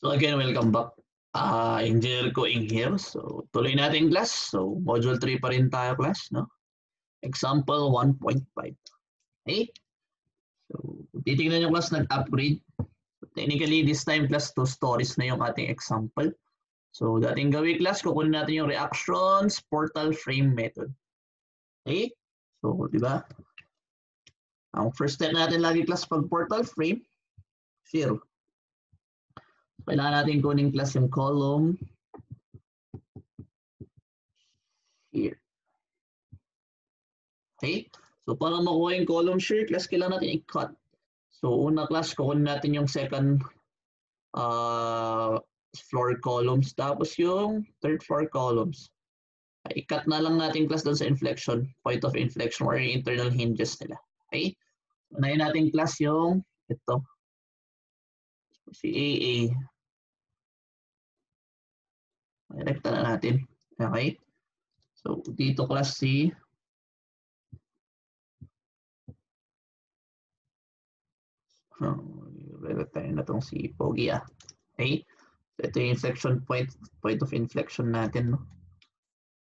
So again, welcome back. Engineer ko in here. So tuloy natin class. So module 3 pa rin tayo class, no? Example 1.5. Okay? So titingnan yung class nag-upgrade. So, technically, this time class 2 stories na yung ating example. So dating gawin class, kukunin natin yung reactions portal frame method. Okay? So, di ba? Ang first step natin lagi class pag portal frame, zero. Kailangan natin kunin class yung column here. Okay? So para makuha yung column shear, class kailangan natin i-cut. So una class, kukunin natin yung second floor columns, tapos yung third floor columns. I-cut na lang natin class doon sa inflection, point of inflection or yung internal hinges nila. Okay? Unahin natin class yung ito. Si AA. Rekta na natin. Okay? So dito class si tayo na itong si Pogi. Okay? So, ito yung inflection point of inflection natin. No?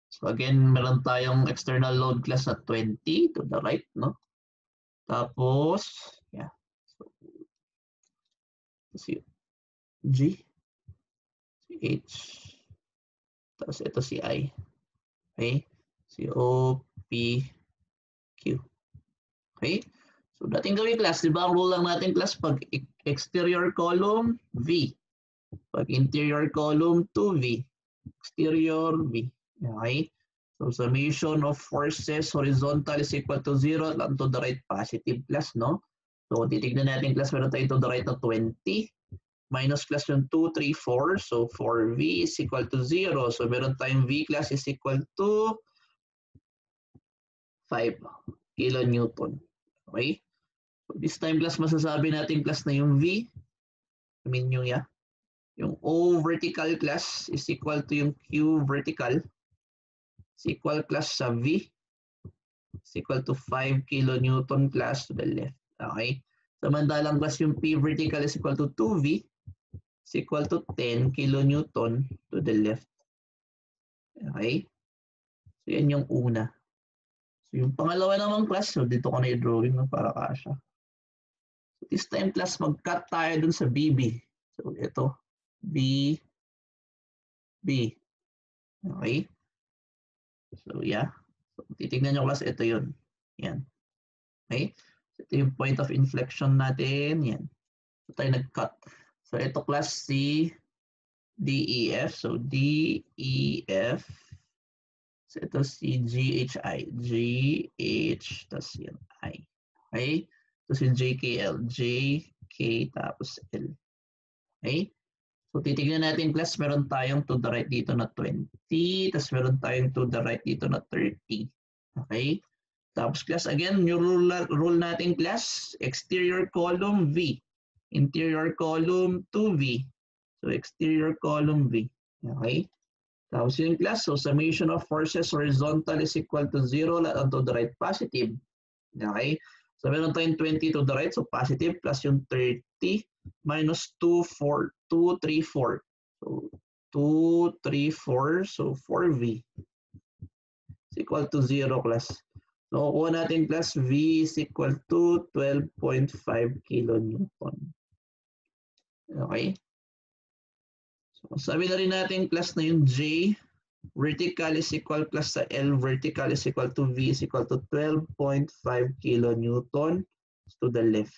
So again, meron tayong external load class at 20 to the right. No? Tapos, yeah. So, si G, si H, tapos ito si I. Okay? Si O, P, Q. Okay? So dating gawin class, di ba ang rule lang natin class pag exterior column, V. Pag interior column, 2V. Exterior, V. Okay? So summation of forces horizontal is equal to 0 lang to the right positive class, no? So titignan natin class, meron tayo to the right na 20 minus class yung 2, 3, 4. So 4V is equal to 0. So meron tayong V class is equal to 5 kilonewton. Okay? So this time class, masasabi natin class na yung V, I mean yung yung O vertical class is equal to yung Q vertical is equal class sa V is equal to 5 kilonewton class to the left. Okay? Samantalang class yung P vertical is equal to 2V is equal to 10 kilonewton to the left. Okay? So yan yung una. So yung pangalawa naman class, so dito ko na i-drawing para kasha. So this time class, mag-cut tayo dun sa BB. So ito, B, B. Okay? So yeah. So titignan nyo class, ito yun. Yan. Okay? So, ito yung point of inflection natin. Yan. So tayo nag-cut. So ito class si DEF. So DEF. So ito si GHI. GH, tapos yan I. Okay? Ito si JKL. JK, tapos L. Okay? So titignan natin class, meron tayong to the right dito na 20, tapos meron tayong to the right dito na 30. Okay? Tapos class, again, yung rule natin class, exterior column V, interior column 2V. So exterior column V. Okay? Tapos yung class, so summation of forces horizontal is equal to 0 and to the right positive. Okay? So meron tayong 20 to the right, so positive, plus yung 30 minus 2, 4, 2, 3, 4. So 2, 3, 4, so 4V is equal to 0 class. So kuha natin class, V is equal to 12.5 kilonewton. Okay? So sabi na rin natin class na yung J vertical is equal plus sa L vertical is equal to V is equal to 12.5 kilonewton to the left.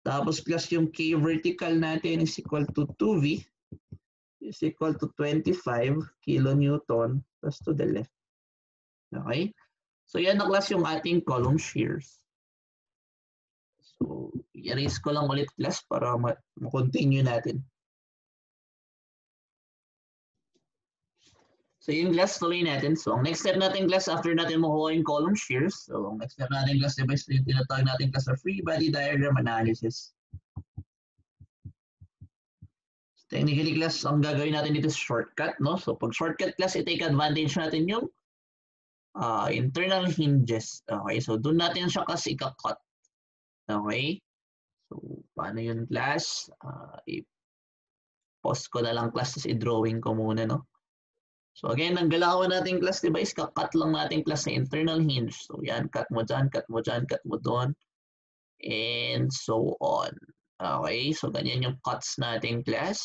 Tapos plus yung K vertical natin is equal to 2V is equal to 25 kilonewton plus to the left. Okay? So yan na class yung ating column shears. So i-erase ko lang ulit class para ma-continue natin. So yung class, tuloy natin. So ang next step natin class, after natin makuha yung column shears, so ang next step natin class, diba, yung tinatawag natin class sa free body diagram analysis. So, technically class, ang gagawin natin dito is shortcut, no? So pag shortcut class, i-take advantage natin yung internal hinges. Okay, so doon natin siya kasi ika-cut. Okay? So paano yun class? Pause ko na lang class, tapos i-drawing ko muna, no? So again, ang galawan nating class device, kakat lang nating class sa internal hinge. So yan, cut mo dyan, cut mo dyan, cut mo doon, and so on. Okay, so ganyan yung cuts nating class.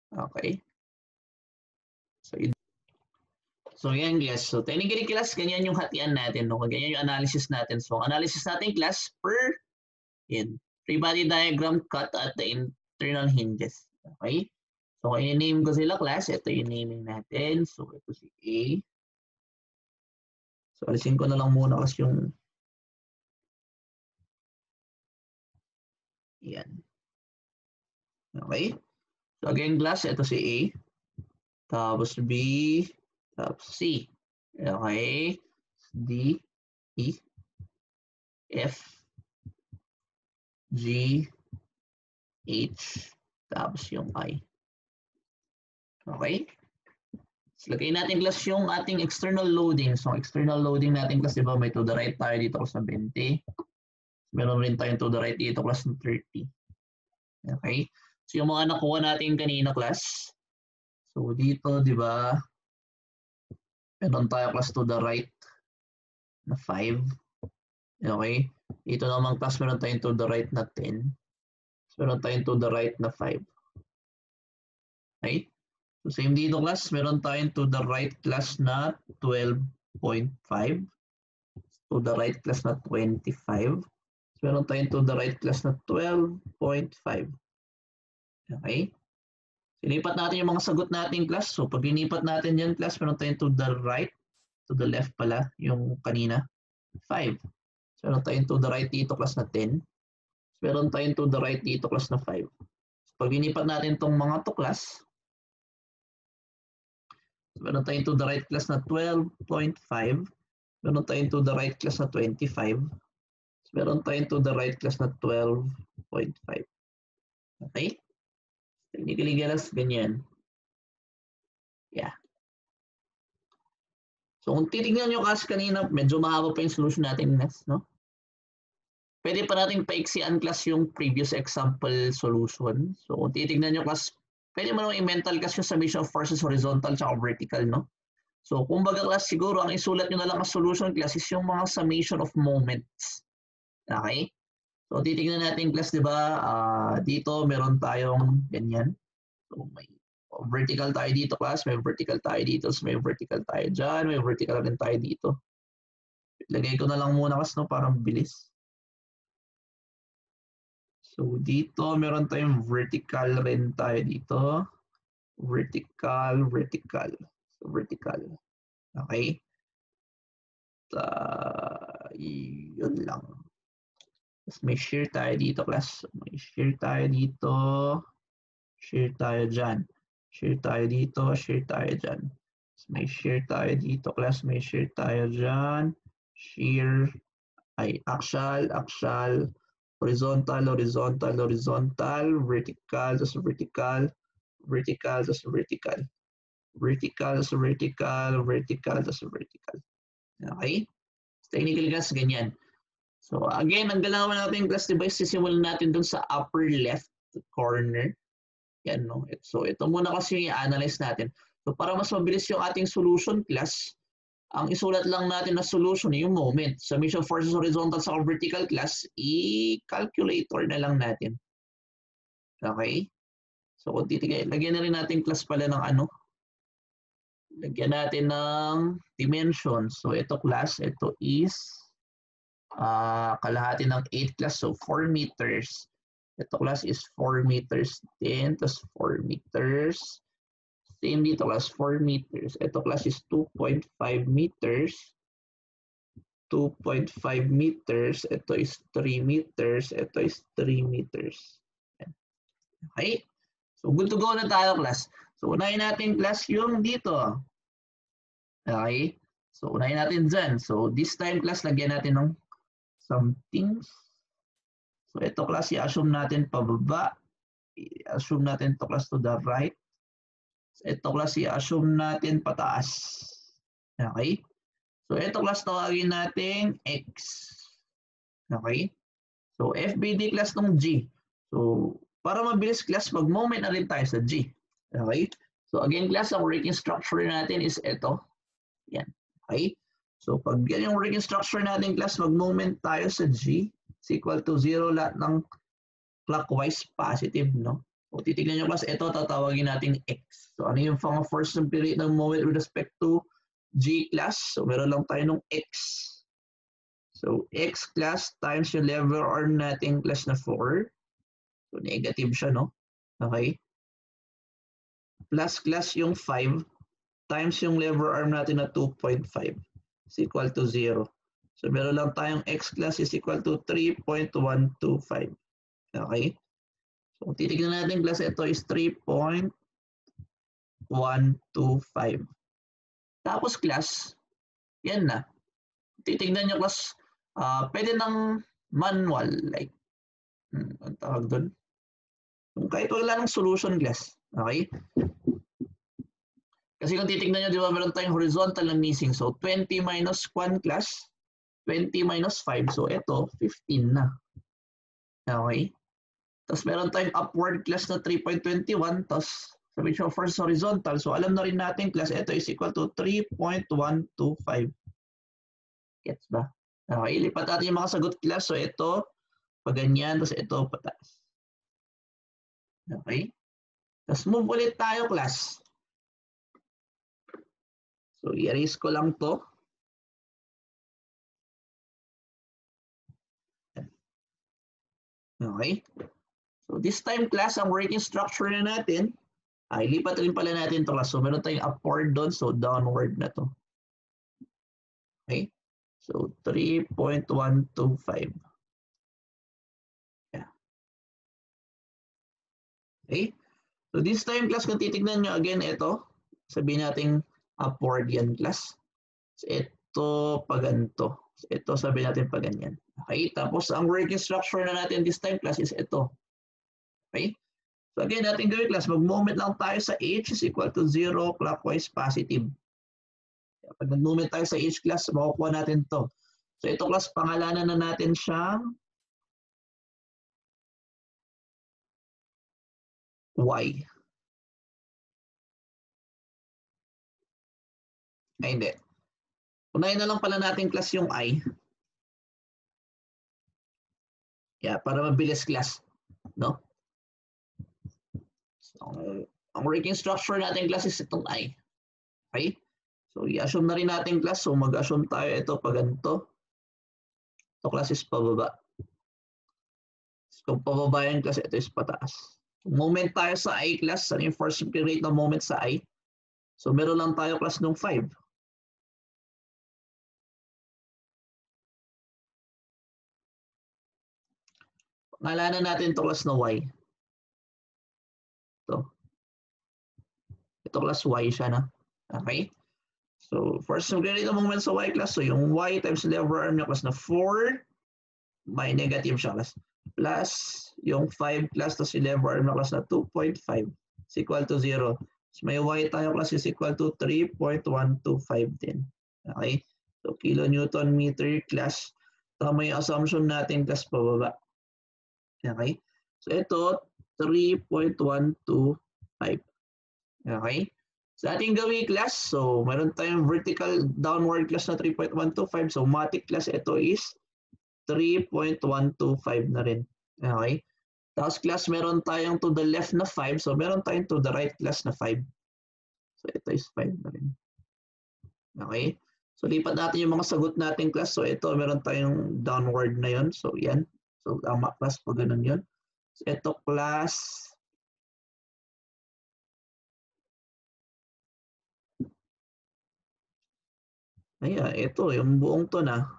Okay. So yan guys, so technically class, ganyan yung hatian natin, no? Ganyan yung analysis natin. So analysis natin class per in free body diagram cut at the internal hinges. Okay? So i-name ko sila class, ito yung naming natin. So ito si A. So alisin ko na lang muna kasi yung yan. Okay? So again class, ito si A. Tapos B. Tapos C. Okay? D. E. F. G. H. Tapos yung I. Okay? So, lagay natin class yung ating external loading. So, external loading natin class, di ba, may to the right tayo dito class na 20. Meron rin tayong to the right dito class na 30. Okay? So, yung mga nakuha natin kanina class. So, dito, di ba, meron tayo class to the right na 5. Okay? Dito naman class, meron tayong to the right na 10. So, meron tayong to the right na 5. Okay? So, same dito class, meron tayong to the right class na 12.5. To the right class na 25. So, meron tayong to the right class na 12.5. Okay? Sinipat natin yung mga sagot natin class. So, pag inipat natin yan class, meron tayong to the right, to the left pala, yung kanina, 5. So, meron tayong to the right dito class na 10. So, meron tayong to the right dito class na 5. So, pag inipat natin itong mga to class, so, meron tayong to the right class na 12.5. Meron tayong to the right class na 25. So, meron tayong to the right class na 12.5. Okay? Technically, guys, ganyan. Yeah. So, kung titignan nyo kasi kanina, medyo mahaba pa yung solution natin next, no? Pwede pa natin paiksian class yung previous example solution. So, kung titignan nyo class, pwede mo naman i-mental class yung summation of forces horizontal at vertical, no? So, kumbaga class, siguro ang isulat nyo na lang as solution class is yung mga summation of moments. Okay? So, titignan natin class, di ba? Dito, meron tayong ganyan. So, may vertical tayo dito class, may vertical tayo dito, so may vertical tayo dyan, may vertical rin tayo dito. Lagay ko na lang muna kasi no, parang bilis. So, dito, meron tayong vertical rin tayo dito. Vertical, vertical. So, vertical. Okay? Yun lang. Tapos may shear tayo dito, class. May shear tayo dito. Shear tayo dyan. Shear tayo dito. Shear tayo dyan. May shear tayo dito, class. May shear tayo dyan. Shear ay axial, axial, horizontal, horizontal, horizontal, vertical, tapos vertical, vertical, tapos vertical, vertical, tapos vertical, vertical, tapos vertical. Okay? Technically, guys, ganyan. So, again, ang galawan natin class device, sisimulan natin dun sa upper left corner. Yan, no? So, ito muna kasi yung i-analyze natin. So, para mas mabilis yung ating solution class, ang isulat lang natin na solution yung moment. Summation of forces horizontal sa vertical class, i-calculator na lang natin. Okay? So, kung titigay, lagyan na rin natin class pala ng ano. Lagyan natin ng dimension. So, ito class, ito is kalahati ng 8 class. So, 4 meters. Ito class is 4 meters din. Tapos 4 meters. Same dito class, 4 meters. Ito class is 2.5 meters. 2.5 meters. Ito is 3 meters. Ito is 3 meters. Okay? So, good to go na tayo, class. So, unahin natin, class, yung dito. Okay? So, unahin natin dyan. So, this time, class, lagyan natin ng something. So, ito, class, i-assume natin pababa. I-assume natin ito, class, to the right. Ito class, i-assume natin pataas. Okay? So, ito class, tawagin natin X. Okay? So, FBD class ng G. So, para mabilis class, mag-moment na rin tayo sa G. Okay? So, again class, ang working structure natin is ito. Yan. Okay? So, pag yan yung working structure natin class, mag-moment tayo sa G is equal to 0 lahat ng clockwise positive, no? O titignan nyo class, ito tatawagin natin X. So, ano yung first period ng moment with respect to G class? So, meron lang tayo ng X. So, X class times yung lever arm natin class na 4. So, negative siya, no? Okay? Plus class yung 5 times yung lever arm natin na 2.5 is equal to 0. So, meron lang tayong X class is equal to 3.125. Okay? So, titignan natin class, ito is 3.125. Tapos class, yan na. Titignan nyo class, pwede ng manual, like, ang tawag doon? Kahit wala ng solution class. Okay? Kasi kung titignan nyo, di ba, meron tayong horizontal na missing. So, 20 minus 1 class, 20 minus 5. So, ito, 15 na. Okay? Tapos meron tayong upward class na 3.21. Tapos, sabi siya, first horizontal. So, alam na rin natin class, ito is equal to 3.125. Gets ba? Okay, lipat natin yung mga sagot class. So, ito, pag ganyan, tapos ito, pataas. Okay? Tapos move ulit tayo, class. So, i-erase ko lang to. Okay? So, this time, class, ang working structure na natin, ay lipat rin pala natin to, class. So, meron tayong upward doon. So, downward na to. Okay? So, 3.125. Yeah. Okay? So, this time, class, kung titignan nyo again, ito, sabihin natin upward yan, class. So, ito, pa ganito. So, ito, sabihin natin pa ganyan. Okay? Tapos, ang working structure na natin this time, class, is ito. Okay? So, again, natin gawin, class, mag-moment lang tayo sa H is equal to 0 clockwise positive. Pag nag-moment tayo sa H class, makukuha natin to. So, ito class, pangalanan na natin siyang Y. Ay, hindi. Unahin na lang pala natin class yung I. Yeah, para mabilis class. No? So, ang working structure natin class is itong I. Okay? So, i-assume na rin natin class. So, mag-assume tayo ito pag ganito. Ito class is pababa. So, kung pababa yan class, ito is pataas. Moment tayo sa I class. Ano yung first period ng moment sa I? So, meron lang tayo class ng 5. Ngalanan natin ito class na Y. Ito class Y siya na. Okay? So, first period ng moment sa Y class. So, yung Y times lever arm niya class na 4. May negative siya class. Plus, yung 5 class tapos yung lever arm niya class na 2.5 is equal to 0. So, may Y tayo class is equal to 3.125 din. Okay? So, kilonewton meter class. Tama yung assumption natin class pababa. Okay? So, ito, 3.125. Okay? Sa ating gawin class, so meron tayong vertical downward class na 3.125. So, matic class, ito is 3.125 na rin. Okay? Tapos class, meron tayong to the left na 5. So, meron tayong to the right class na 5. So, ito is 5 na rin. Okay? So, lipat natin yung mga sagot natin class. So, ito, meron tayong downward na yon. So, yan. So, tama class pag ganun yun. So, ito class, ayan, ito, yung buong to na.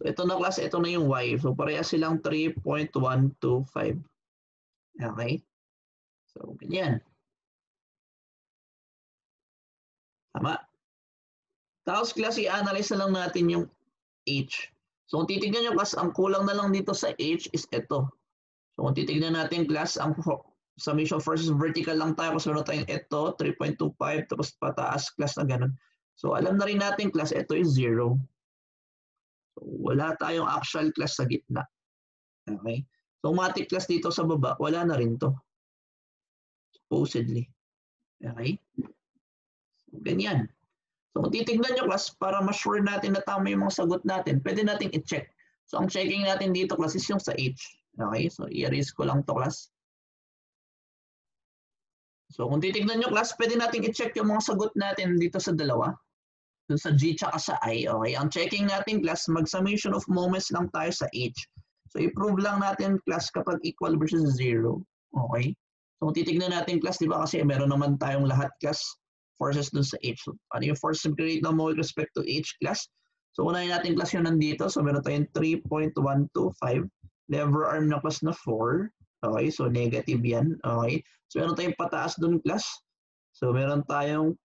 So, ito na class, ito na yung Y. So, parehas silang 3.125. Okay? So, ganyan. Tama. Tapos class, i-analyze na lang natin yung H. So, kung titignan nyo class, ang kulang na lang dito sa H is ito. So, kung titignan natin class, ang summation first vertical lang tayo kasi meron tayong ito, 3.25, tapos pataas class na ganun. So, alam na rin natin class, ito is 0. So, wala tayong actual class sa gitna. Okay? So, matic class dito sa baba, wala na rin to. Supposedly. Okay? So, ganyan. So, kung titignan nyo class, para ma-sure natin na tama yung mga sagot natin, pwede natin i-check. So, ang checking natin dito class is yung sa H. Okay? So, i-erase ko lang to class. So, kung titignan nyo class, pwede natin i-check yung mga sagot natin dito sa dalawa. Dun sa G tsaka sa I. Okay? Ang checking natin class, mag-summation of moments lang tayo sa H. So, i-prove lang natin class kapag equal versus 0. Okay? So, kung titignan natin class, di ba kasi meron naman tayong lahat class forces dun sa H. So, ano yung force to create na mo with respect to H class? So, unahin natin class yun nandito. So, meron tayong 3.125. Lever arm na class na 4. Okay? So, negative yan. Okay? So, meron tayong pataas dun class. So, meron tayong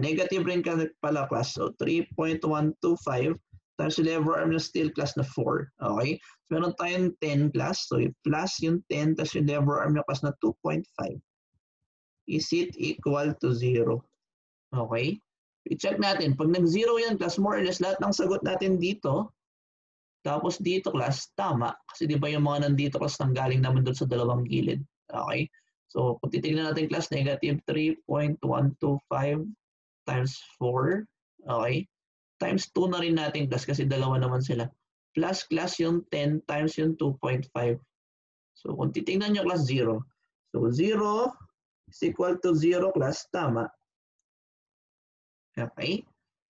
negative rin pala class. So, 3.125 times lever arm na steel class na 4. Okay? So, meron tayong 10 class. So, plus yung 10 times yung lever arm na class na 2.5. Is it equal to 0? Okay? I-check natin. Pag nag-0 yan class, more or less lahat ng sagot natin dito, tapos dito class, tama. Kasi di ba yung mga nandito class nanggaling naman doon sa dalawang gilid. Okay? So, kung titignan natin class, negative 3.125 times 4. Okay? Times 2 na rin natin class kasi dalawa naman sila. Plus class yung 10 times yung 2.5. So, kung titignan nyo class 0. So, 0 is equal to 0 class. Tama. Okay?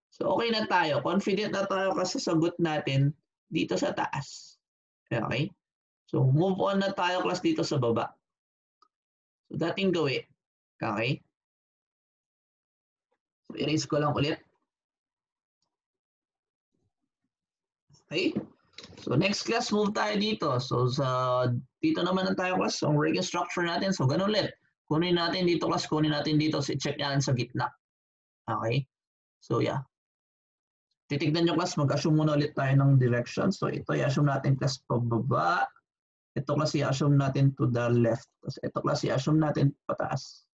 So, okay na tayo. Confident na tayo kasi sagot natin dito sa taas. Okay? So, move on na tayo class dito sa baba. So, dating gawin. Okay? So, erase ko lang ulit. Okay? So, next class, move tayo dito. So, dito naman ang tayo class. So, ang working structure natin. So, ganun ulit. Kunin natin dito class. Kunin natin dito. I-check natin sa gitna. Okay? So, yeah. Titignan nyo class. Mag-assume muna ulit tayo ng direction. So, ito i-assume natin class pababa. Ito class i-assume natin to the left. Tapos ito class i-assume natin pataas.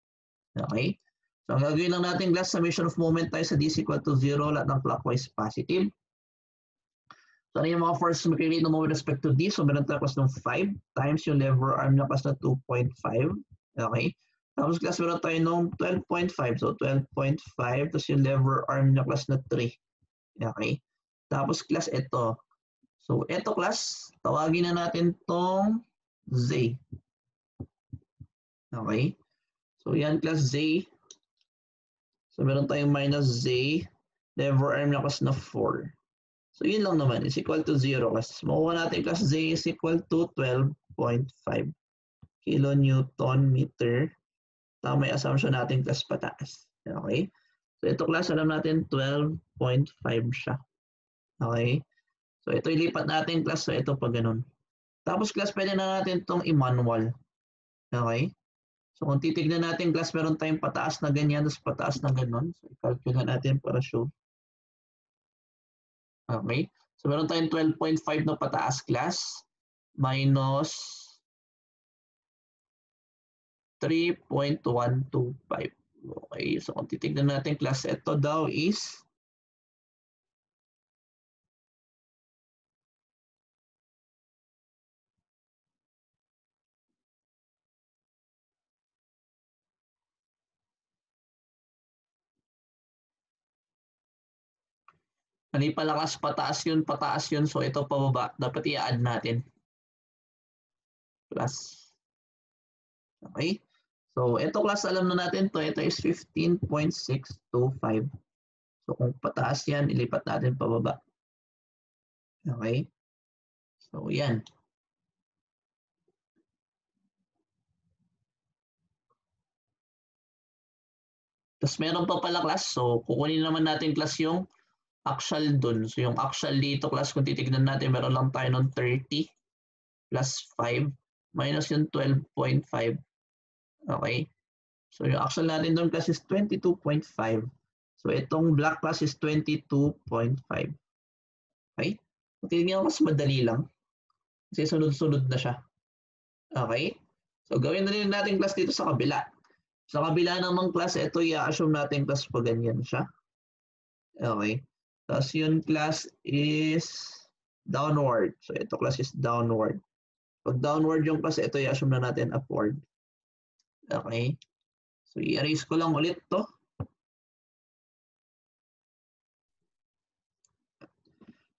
Okay? So, ang gagawin lang natin class, summation of moment tayo sa d is equal to 0. Lahat ng clockwise positive. So, ano yung mga force mag-create naman with respect to D? So, meron tayo class ng 5 times yung lever arm na class na 2.5. Okay? Tapos class meron tayo ng 12.5. So, 12.5 tapos yung lever arm na class na 3. Okay? Tapos class ito. So, ito class, tawagin na natin tong Z. Okay? So, yan class Z. So, meron tayong minus Z. Lever arm na class na 4. So, yun lang naman. Is equal to 0. Kasi makuha natin class Z is equal to 12.5 kilonewton meter. Tama yung assumption natin class pataas. Okay? So, ito class, alam natin 12.5 siya. Okay? So, ito ilipat natin class. So, ito pa ganun. Tapos class, pwede na natin itong i-manual. Okay? So, kung titignan natin class, meron tayong pataas na ganyan, tapos pataas na ganun. So, i-calculate natin para sure. Okay? So, meron tayong 12.5 na pataas class minus 3.125. Okay? So, kung titignan natin class, ito daw is ano yung palakas, pataas yun. So, ito pababa. Dapat i-add natin. Plus. Okay? So, ito class, alam na natin to. Ito is 15.625. So, kung pataas yan, ilipat natin pababa. Okay? So, yan. Tapos, meron pa pala class. So, kukunin naman natin class yung actual dun. So, yung actual dito class, kung titignan natin, meron lang tayo ng 30 plus 5 minus yung 12.5. Okay? So, yung actual natin dun class is 22.5. So, itong black class is 22.5. Okay? Kung titignan mas madali lang. Kasi sunod-sunod na siya. Okay? So, gawin na rin natin class dito sa kabila. Sa kabila namang class, ito i-assume natin class pa ganyan siya. Okay? Tapos yung class is downward. So ito class is downward. Pag downward yung class, ito i-assume na natin upward. Okay. So i-erase ko lang ulit to.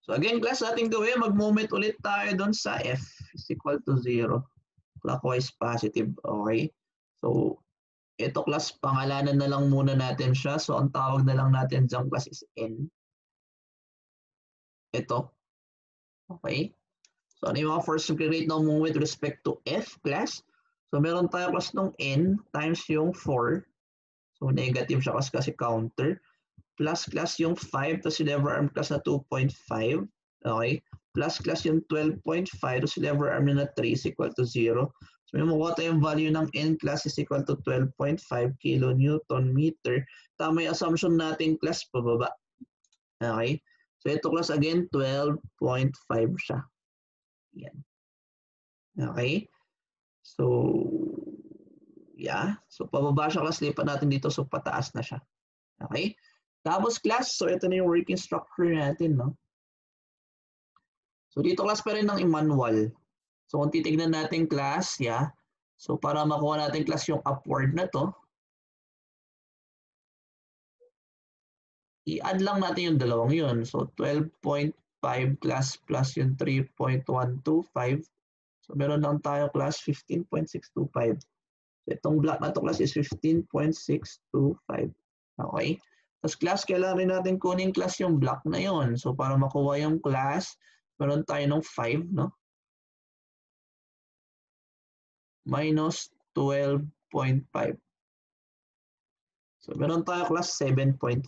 So again class, ating gawin, mag-moment ulit tayo doon sa F is equal to 0. Clockwise positive. Okay. So ito class, pangalanan na lang muna natin siya. So ang tawag na lang natin dyan class is N. Ito. Okay. So ano yung mga first degree ng moment with respect to F class? So meron tayo class ng N times yung 4. So negative siya kasi counter. Plus class yung 5 tapos lever arm class na 2.5. Okay. Plus class yung 12.5 tapos lever arm na 3 is equal to 0. So may makuha tayong value ng N class is equal to 12.5 kilonewton meter. Tama yung assumption natin class pababa. Okay. So ito class again 12.5 siya. Yan. Okay. So yeah. So pababa siya class, lipat natin dito so pataas na siya. Okay. Tapos class, so ito na yung working structure natin, no? So dito class pa rin ng manual. So kung titignan natin class, yeah. So para makuha natin class yung upward na to, i-add lang natin yung dalawang yun. So 12.5 class plus yung 3.125. So meron lang tayo class 15.625. So itong block na to class is 15.625. Okay? Tapos class, kailangan rin natin kunin class yung block na yon. So para makuha yung class, meron tayo ng 5, no? Minus 12.5. So meron tayo class 7.5.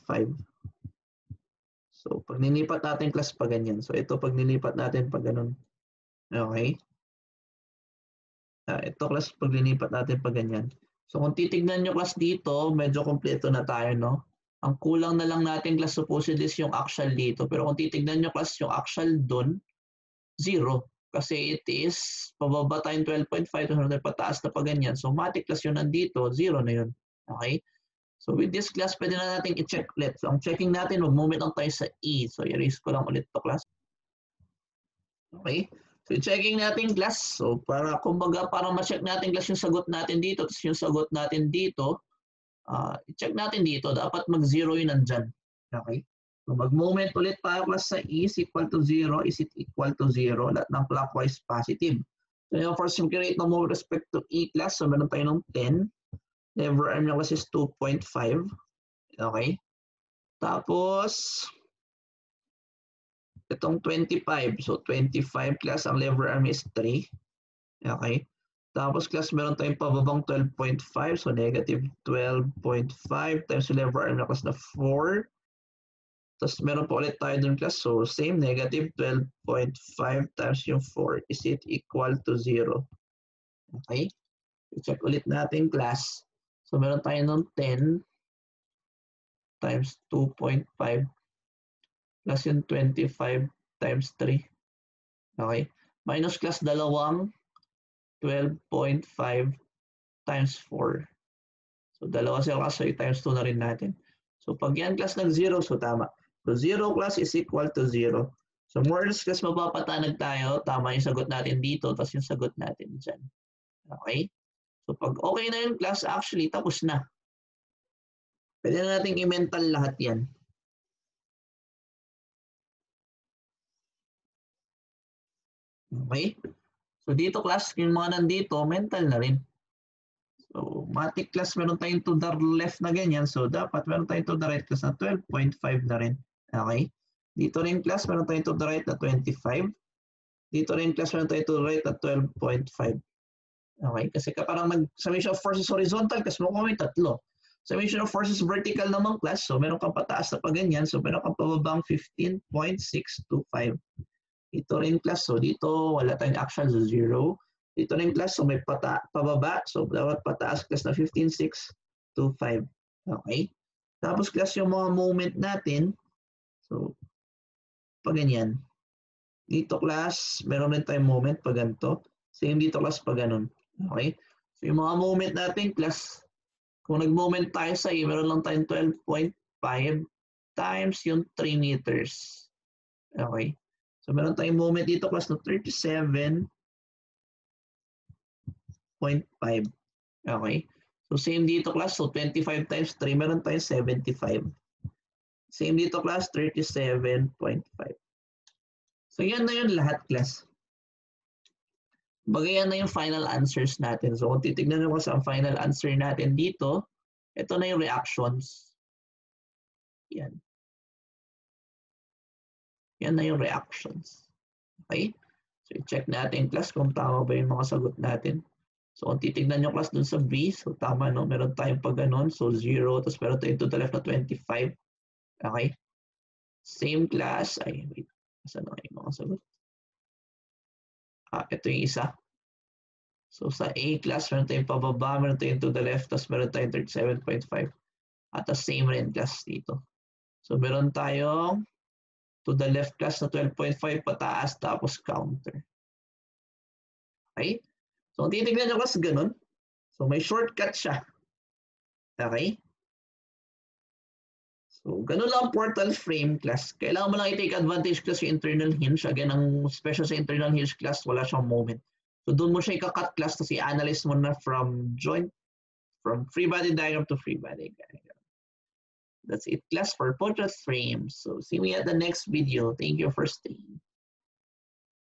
So pag nilipat natin class pa ganyan. So ito pag nilipat natin pa ganun. Okay? Ito class pag nilipat natin pa ganyan. So kung titignan nyo class dito, medyo kompleto na tayo, no? Ang kulang na lang natin class supposedly is yung actual dito. Pero kung titignan nyo class yung actual dun, 0. Kasi it is, pababa tayong 12.5, tapos pataas na pa ganyan. So matic class yun nandito, 0 na yun. Okay? So with this class, pwede na natin i-check ulit. So ang checking natin, mag-moment lang tayo sa E. So i-erase ko lang ulit to class. Okay? So checking natin class. So para kumbaga para ma-check natin class yung sagot natin dito, tapos yung sagot natin dito, i-check natin dito, dapat mag-0 yun nandyan. Okay? So mag-moment ulit tayo class sa E is equal to 0. Is it equal to 0? Lahat ng clockwise positive. So yung first yung create ng moment respect to E class, so meron tayo ng 10. Lever arm niya kasi is 2.5. Okay? Tapos, itong 25. So 25 class, ang lever arm is 3. Okay? Tapos class, meron tayong pababang 12.5. So negative 12.5 times lever arm na class na 4. Tapos meron pa ulit tayo dun class. So same, negative 12.5 times yung 4. Is it equal to 0? Okay? I-check ulit natin class. So meron tayo ng 10 times 2.5 plus yung 25 times 3. Okay? Minus class dalawang 12.5 times 4. So dalawa siya class, so times 2 na rin natin. So pag yan class nag-0, so tama. So 0 class is equal to 0. So more or less class mapapatanag tayo, tama yung sagot natin dito, tapos yung sagot natin dyan. Okay? So pag okay na yung class, actually tapos na. Pwede na natin i-mental lahat yan. Okay? So dito class, yung mga nandito, mental na rin. So matic class, meron tayong to the left na ganyan. So dapat meron tayong to the right class na 12.5 na rin. Okay? Dito rin class, meron tayong to the right na 25. Dito rin class, meron tayong to the right na 12.5. Okay? Kasi parang summation of forces horizontal, kasi mo may tatlo. Summation of forces vertical naman class, so meron kang pataas na pa ganyan. So meron kang pababang 15.625. Ito rin class, so dito wala tayong actual, so 0. Dito rin class, so may pababa, so dapat pataas class na 15.625. Okay? Tapos class yung mga moment natin, so pag ganyan. Dito class, meron rin tayong moment pag ganito. Same dito class pag ganun. Okay? So yung mga moment natin class, kung nag-moment tayo sa E, meron lang tayong 12.5 times yung 3 meters. Okay? So, meron tayong moment dito, class, na 37.5. Okay? So, same dito, class. So, 25 times 3, meron tayong 75. Same dito, class, 37.5. So, yan na yun lahat, class. Bagay yan na yung final answers natin. So, kung titignan nyo kasi ang final answer natin dito, ito na yung reactions. Yan. Yan na yung reactions. Okay? So, i-check natin, class, kung tama ba yung mga sagot natin. So, kung titignan nyo, class, dun sa B, so tama, no? Meron tayong pag ganon. So, 0, tapos meron tayong to the left na 25. Okay? Same class. Ay, wait. Saan na yung mga sagot? Ito yung isa. So, sa A class, meron tayong pababa, meron tayong to the left, tapos meron tayong 37.5. At the same rin class dito. So, meron tayong to the left class na 12.5 pataas, tapos counter. Okay? So, kung titignan nyo class, ganun. So, may shortcut siya. Okay? So, ganun lang portal frame class. Kailangan mo lang i-take advantage class yung internal hinge. Again, ang special sa internal hinge class, wala siyang moment. So, doon mo siya i-cut class, tapos i-analyze mo na from joint, from free body diagram to free body diagram. That's it, class, for portrait frame. So, see me at the next video. Thank you for staying.